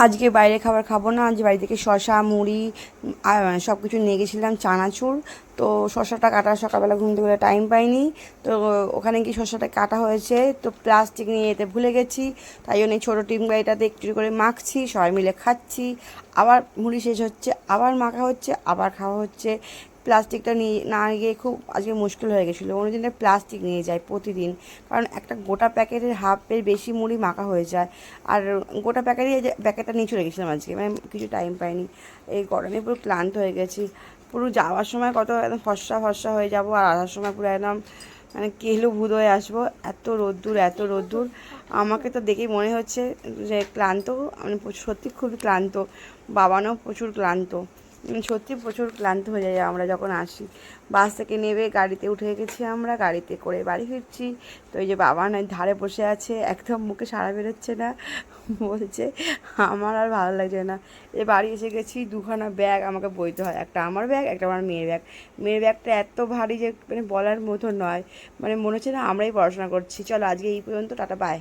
আজকে বাইরে খাবার খাবো না, আজ বাড়ি থেকে শসা মুড়ি সব কিছু নিয়ে গেছিলাম, চানাচুর। তো শসাটা কাটা সকালবেলা ঘুম থেকে টাইম পাইনি। তো ওখানে কি শসাটা কাটা হয়েছে, তো প্লাস্টিক নিয়ে যেতে ভুলে গেছি। তাই জন্য এই ছোটো টিম গাড়িটাতে একটু করে মাখছি, সবাই মিলে খাচ্ছি। আবার মুড়ি শেষ হচ্ছে, আবার মাখা হচ্ছে, আবার খাওয়া হচ্ছে। প্লাস্টিকটা নিয়ে না গিয়ে খুব আজকে মুশকিল হয়ে গেছিলো। অন্যদিনে প্লাস্টিক নিয়ে যায় প্রতিদিন, কারণ একটা গোটা প্যাকেটের হাফের বেশি মুড়ি মাখা হয়ে যায়। আর গোটা প্যাকেটই প্যাকেটটা নিয়ে চলে গেছিলাম আজকে, মানে কিছু টাইম পাইনি। এই গরমে পুরো ক্লান্ত হয়ে গেছি। পুরো যাওয়ার সময় কত একদম ফর্সা ফর্সা হয়ে যাব, আর আসার সময় পুরো একদম মানে কেলো ভূত হয়ে আসবো। এত রোদ্দুর, এত রোদ্দুর। আমাকে তো দেখেই মনে হচ্ছে যে ক্লান্ত, মানে সত্যি খুবই ক্লান্ত। বাবানও প্রচুর ক্লান্ত। সত্যি প্রচুর ক্লান্ত হয়ে যাই আমরা যখন আসি। বাস থেকে নেমে গাড়িতে উঠে গেছি, আমরা গাড়িতে করে বাড়ি ফিরছি। তো এই যে বাবা নয় ধারে বসে আছে, একদম মুখে সাড়া বেরোচ্ছে না, বলছে আমার আর ভালো লাগছে না। এই বাড়ি এসে গেছি, দুখানা ব্যাগ আমাকে বইতে হয়, একটা আমার ব্যাগ, একটা আমার মেয়ের ব্যাগ। মেয়ের ব্যাগটা এত ভারী যে মানে বলার মতো নয়, মানে মনে হচ্ছে না আমরাই পড়াশোনা করছি। চলো আজকে এই পর্যন্ত, টাটা বাই।